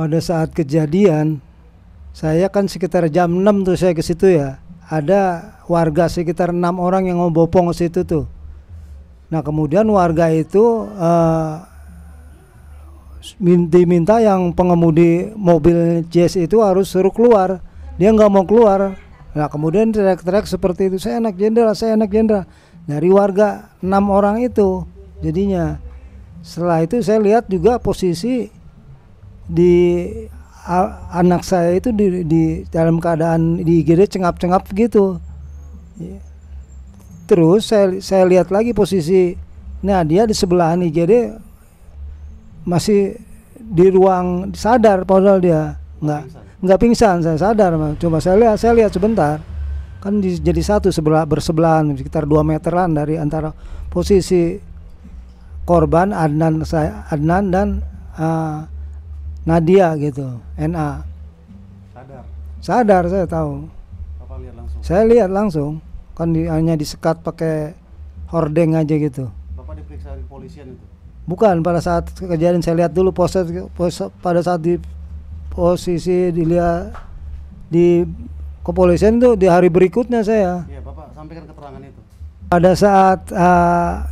Pada saat kejadian, saya kan sekitar jam 6 tuh saya ke situ ya. Ada warga sekitar 6 orang yang ngobopong ke situ tuh. Nah kemudian warga itu diminta yang pengemudi mobil Jazz itu harus suruh keluar. Dia nggak mau keluar. Nah kemudian teriak-teriak seperti itu, saya anak jenderal, saya anak jenderal. Dari warga 6 orang itu. Jadinya setelah itu saya lihat juga posisi di anak saya itu di dalam keadaan di IGD cengap-cengap gitu. Terus saya lihat lagi posisi, nah dia di sebelahan IGD masih di ruang sadar, padahal dia nggak pingsan. Saya sadar, coba saya lihat sebentar, kan jadi satu bersebelahan sekitar 2 meteran dari antara posisi korban Adnan dan Nadia gitu, NA. Sadar saya tahu. Bapak lihat langsung? Saya lihat langsung, kan hanya disekat pakai hordeng aja gitu. Bapak diperiksa di kepolisian itu? Bukan, pada saat kejadian saya lihat dulu pada saat di posisi dilihat di kepolisian itu di hari berikutnya saya. Iya, Bapak sampaikan keterangan itu. Pada saat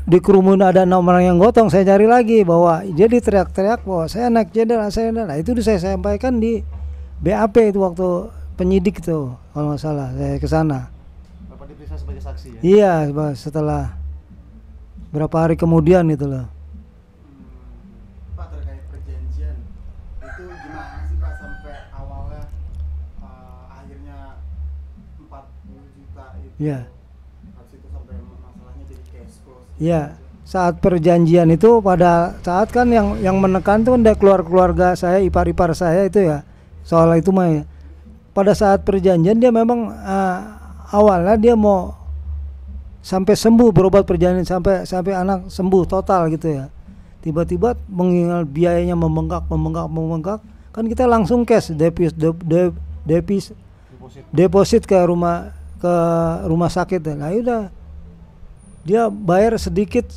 di kerumun ada 6 orang yang gotong, saya cari lagi bahwa dia teriak-teriak bahwa saya anak jenderal, saya jenderal. Nah, itu saya sampaikan di BAP itu waktu penyidik itu, kalau nggak salah saya ke sana. Bapak diperiksa sebagai saksi ya? Iya, setelah berapa hari kemudian itu loh. Pak, terkait perjanjian itu gimana sih Pak sampai awalnya akhirnya 40 juta itu? Iya. Habis itu sampai masalahnya jadi cash flow. Iya, saat perjanjian itu pada saat kan yang menekan itu kan dari keluarga saya, ipar-ipar saya itu ya. Soal itu mah ya. Pada saat perjanjian dia memang awalnya dia mau sampai sembuh, berobat perjanjian sampai anak sembuh total gitu ya. Tiba-tiba mengingat biayanya membengkak, kan kita langsung cash deposit ke rumah sakit. Nah udah dia bayar sedikit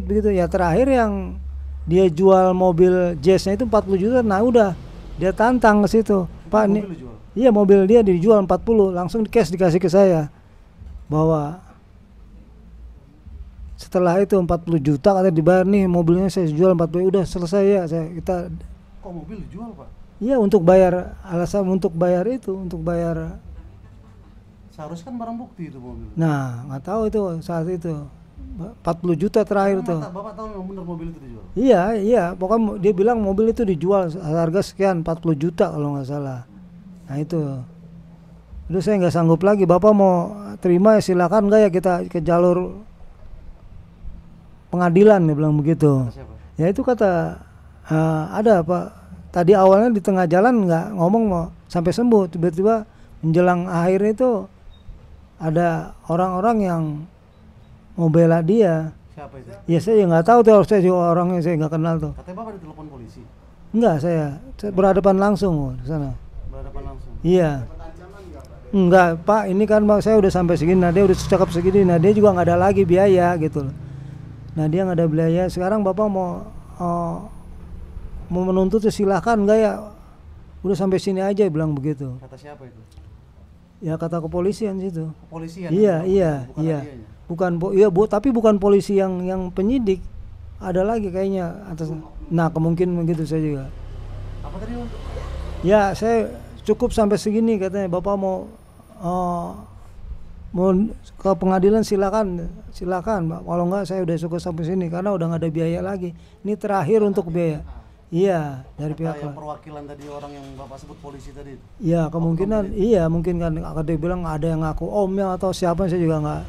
begitu ya. Terakhir yang dia jual mobil Jazz-nya itu 40 juta. Nah udah dia tantang ke situ, Pak, nih iya mobil dia dijual 40, langsung cash dikasih ke saya, bahwa setelah itu 40 juta kata dibayar, nih mobilnya saya jual 40, udah selesai ya. Kita kok mobil dijual Pak? Iya, untuk bayar, alasan untuk bayar itu, untuk bayar. Seharusnya kan barang bukti itu mobil. Nah nggak tahu itu saat itu 40 juta terakhir tuh. Bapak tahu memang benar mobil itu dijual? Iya, pokoknya dia bilang mobil itu dijual harga sekian, 40 juta kalau nggak salah. Nah itu, saya nggak sanggup lagi. Bapak mau terima ya silakan, nggak ya kita ke jalur pengadilan, dia bilang begitu. Ya itu kata ada Pak. Tadi awalnya di tengah jalan nggak ngomong mau sampai sembuh, tiba-tiba menjelang akhir itu ada orang-orang yang mau bela dia. Siapa itu? Ya saya nggak tahu tuh, saya juga orangnya saya nggak kenal tuh. Katanya Bapak ditelepon polisi? Enggak, saya berhadapan langsung di sana. Berhadapan langsung? Iya. Enggak Pak, ini kan saya udah sampai segini, nah dia udah cakap segini, nah dia juga nggak ada lagi biaya gitu loh. Nah dia nggak ada biaya. Sekarang Bapak mau menuntut ya silahkan, enggak ya udah sampai sini aja, bilang begitu. Kata siapa itu? Ya kata kepolisian situ. Kepolisian? Iya. Bukan tapi bukan polisi yang penyidik. Ada lagi kayaknya atas. Nah kemungkinan begitu saya juga. Apa tadi untuk? Ya saya cukup sampai segini katanya. Bapak mau ke pengadilan silakan Pak. Kalau enggak saya udah cukup sampai sini karena udah nggak ada biaya lagi. Ini terakhir untuk biaya. Iya, dari pihak yang perwakilan tadi, orang yang Bapak sebut polisi tadi. Iya, kemungkinan iya, mungkin kan dia bilang ada yang ngaku omnya atau siapa, saya juga nggak.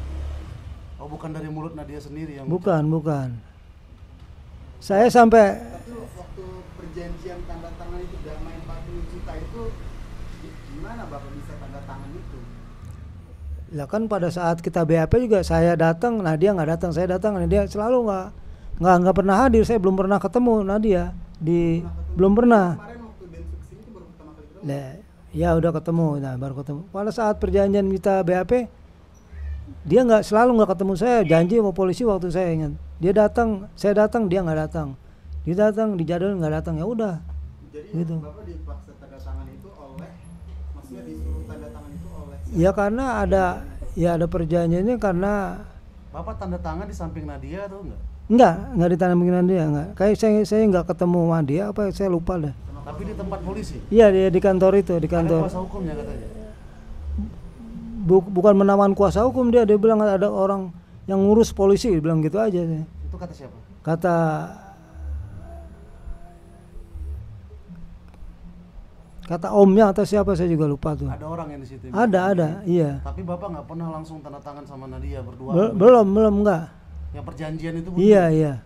Oh, bukan dari mulut Nadia sendiri yang bukan. Saya sampai waktu perjanjian tanda tangan itu udah main 40 juta itu gimana Bapak bisa tanda tangan itu? Ya kan pada saat kita BAP juga saya datang, Nadia nggak datang, saya datang, Nadia selalu nggak pernah hadir, saya belum pernah ketemu Nadia. Belum pernah. Kemarin waktu Densus itu baru pertama kali ketemu. Nah, ya udah ketemu, baru ketemu. Pada saat perjanjian kita BAP, dia selalu nggak ketemu saya. Janji sama polisi waktu saya ingat. Dia datang, saya datang, dia nggak datang. Dia datang, dijadwalin nggak datang. Ya udah. Jadi Gitu. Bapak dipaksa tanda tangan itu oleh, maksudnya disuruh tanda tangan itu oleh Ya karena ada perjanjiannya karena Bapak tanda tangan di samping Nadia atau enggak? enggak ditanamin dia enggak. Kayak saya enggak ketemu sama dia apa saya lupa dah. Tapi di tempat polisi. Iya dia di kantor itu, di Ada kantor. kuasa hukumnya katanya. Bukan menawan kuasa hukum dia bilang ada orang yang ngurus polisi, dia bilang gitu aja. Itu kata siapa? Kata omnya atau siapa saya juga lupa tuh. Ada orang yang di situ. Ada, iya. Tapi Bapak nggak pernah langsung tanda tangan sama Nadia berdua. Belum enggak. Yang perjanjian itu Iya.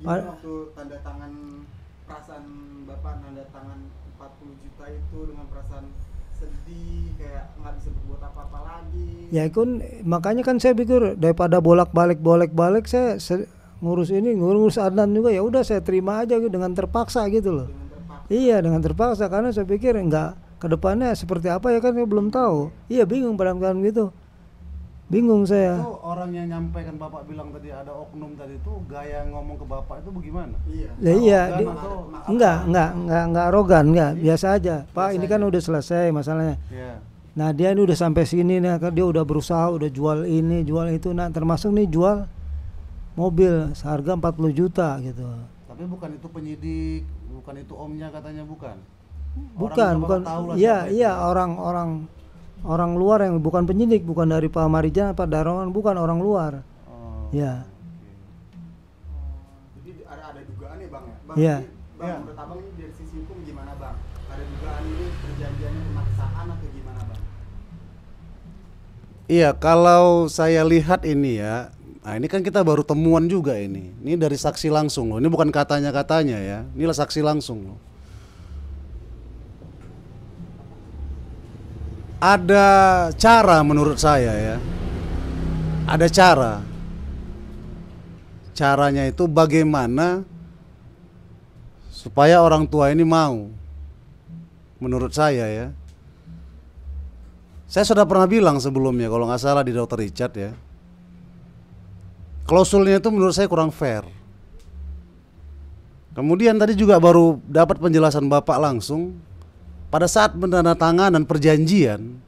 gimana waktu tanda tangan, perasaan Bapak tanda tangan 40 juta itu dengan perasaan sedih, kayak nggak bisa berbuat apa-apa lagi. Ya makanya kan saya pikir daripada bolak-balik saya ngurus Adnan juga, ya udah saya terima aja gitu, dengan terpaksa gitu loh. Dengan terpaksa. Iya dengan terpaksa karena saya pikir enggak kedepannya seperti apa ya kan saya belum tahu. Iya bingung pada kan gitu. Bingung saya. Itu orang yang nyampaikan Bapak bilang tadi ada oknum tadi itu gaya ngomong ke Bapak itu bagaimana? Iya. Lah iya, Arogan atau enggak arogan, enggak, biasa aja. Pak, ini kan udah selesai masalahnya. ya. Nah, dia ini udah sampai sini nih, dia udah berusaha, udah jual ini, jual itu, nah termasuk nih jual mobil seharga 40 juta gitu. Tapi bukan itu penyidik, bukan itu omnya katanya bukan. Bukan. Iya, orang luar yang bukan penyidik, bukan dari Pak Marijan apa Darongan, bukan orang luar. Oh. Ya. Jadi ada dugaan ya Bang ya? Bang, Iya. ini, Bang, Iya. menurut Abang ini dari sisi hukum gimana Bang? Ada dugaan ini perjanjiannya pemaksaan atau gimana Bang? Iya, kalau saya lihat ini ya, nah ini kan kita baru temuan juga ini. Ini dari saksi langsung loh. Ini bukan katanya ya. Inilah saksi langsung loh. Ada cara menurut saya ya. Ada cara. Caranya itu bagaimana supaya orang tua ini mau. Menurut saya ya. Saya sudah pernah bilang sebelumnya kalau nggak salah di Dr. Richard ya. Klausulnya itu menurut saya kurang fair. Kemudian tadi juga baru dapat penjelasan Bapak langsung. Pada saat penandatanganan perjanjian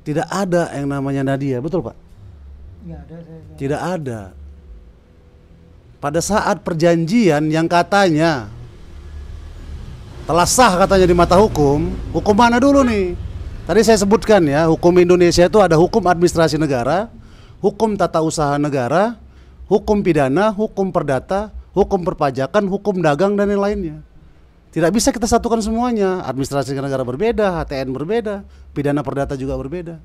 tidak ada yang namanya Nadia, betul Pak? Enggak ada Tidak ada. Pada saat perjanjian yang katanya telah sah katanya di mata hukum mana dulu nih? Tadi saya sebutkan ya, hukum Indonesia itu ada hukum administrasi negara, hukum tata usaha negara, hukum pidana, hukum perdata, hukum perpajakan, hukum dagang dan yang lainnya. Tidak bisa kita satukan semuanya. Administrasi negara berbeda, HTN berbeda, pidana perdata juga berbeda.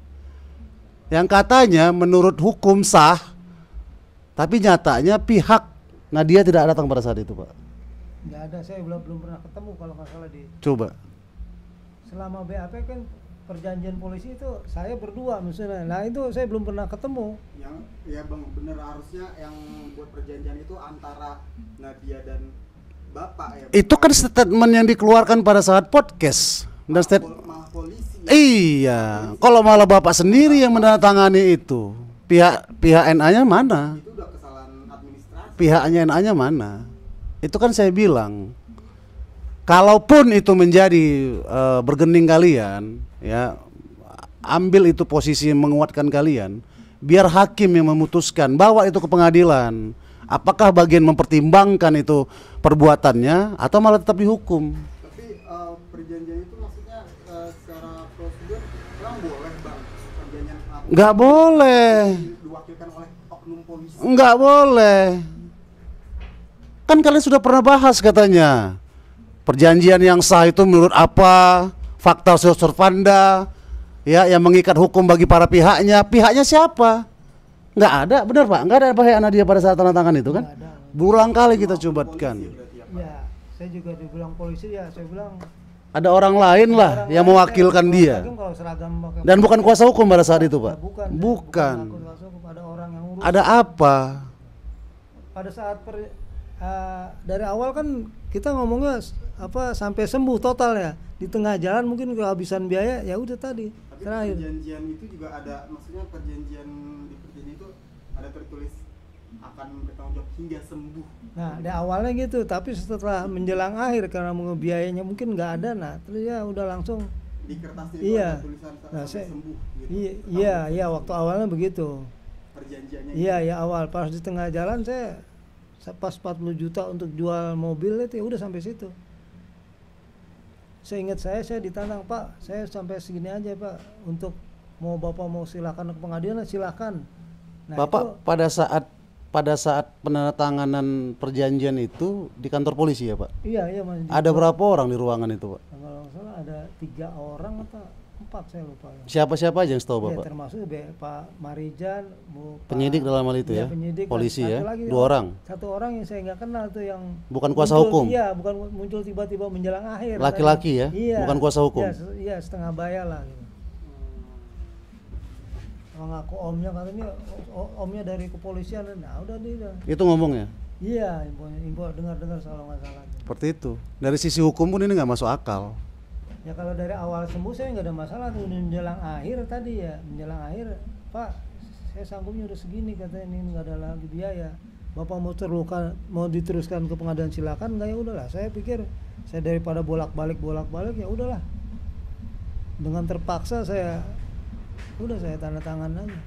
Yang katanya menurut hukum sah, tapi nyatanya pihak Nadia tidak datang pada saat itu, Pak. Enggak ada, saya belum pernah ketemu kalau nggak salah di Coba. selama BAP kan perjanjian polisi itu saya berdua misalnya. Nah, itu saya belum pernah ketemu. Yang ya Bang, bener harusnya yang buat perjanjian itu antara Nadia dan Bapak ya. Itu kan statement yang dikeluarkan pada saat podcast. Dan Malah polisi. iya, kalau malah Bapak sendiri yang menandatangani itu, pihak NA-nya mana? Itu udah kesalahan administrasi. Pihaknya NA-nya mana? Itu kan saya bilang, kalaupun itu menjadi bergening kalian, ya ambil itu posisi menguatkan kalian, biar hakim yang memutuskan, bawa itu ke pengadilan. Apakah bagian mempertimbangkan itu perbuatannya atau malah tetap dihukum? Tapi perjanjian itu maksudnya secara prosedur memang boleh Bang perjanjian Nggak boleh, diwakilkan oleh oknum polisi. nggak boleh. Kan kalian sudah pernah bahas katanya. Perjanjian yang sah itu menurut apa? Fakta servanda, ya yang mengikat hukum bagi para pihaknya. Pihaknya siapa? Nggak ada, benar Pak? Nggak ada pihak Nadia pada saat tanda tangan itu kan? Nggak ada. Berulang kali kita cobakan. Ya, saya juga dibilang polisi ya, saya bilang Ada orang lain lah orang yang lain, mewakilkan kalau dia. seragam, kalau seragam pakai Dan bukan kuasa hukum pada saat itu Pak. bukan kuasa hukum, ada orang yang urus. Ada apa? Pada saat dari awal kan kita ngomongnya sampai sembuh total ya. Di tengah jalan mungkin kehabisan biaya, ya udah tadi Tapi terakhir. perjanjian itu juga ada, maksudnya perjanjian di perjanjian itu ada tertulis akan bertanggung jawab hingga sembuh. Nah, di awalnya gitu, tapi setelah menjelang akhir karena biayanya mungkin nggak ada, nah terus ya udah langsung. Di kertasnya Iya. itu ada tulisan Nah, sampai saya- sembuh gitu. Iya, waktu awalnya begitu. Perjanjiannya Iya, gitu. ya awal pas di tengah jalan saya pas 40 juta untuk jual mobil itu ya udah sampai situ. Seingat saya ditantang, Pak, saya sampai segini aja, Pak, untuk mau Bapak mau silakan ke pengadilan silakan. Nah, Bapak pada saat penandatanganan perjanjian itu di kantor polisi ya Pak? iya Mas. Ada berapa orang di ruangan itu Pak? Kalau nggak salah ada 3 orang atau 4 saya lupa. Siapa-siapa aja yang setahu Ya, Bapak? termasuk Pak Marijan, Penyidik dalam hal itu iya, ya? penyidik, Polisi dan ya? satu lagi, 2 orang? Satu orang yang saya nggak kenal tuh yang Bukan kuasa muncul, hukum? Iya, bukan muncul tiba-tiba menjelang akhir. Laki-laki ya? Iya. Bukan kuasa hukum? Iya, setengah bayar lah gitu. Mengaku omnya, katanya omnya dari kepolisian. Nah udah dia. Itu ngomongnya? Iya, info dengar-dengar kalau nggak salah. Seperti itu. Dari sisi hukum pun ini nggak masuk akal. Ya kalau dari awal sembuh saya nggak ada masalah tuh, menjelang akhir tadi ya, menjelang akhir, Pak, saya sanggupnya udah segini, katanya ini nggak ada lagi biaya. Bapak mau diteruskan ke pengadilan silakan, nggak, ya udahlah. Saya pikir saya daripada bolak-balik ya udahlah. Dengan terpaksa saya tanda tangan aja.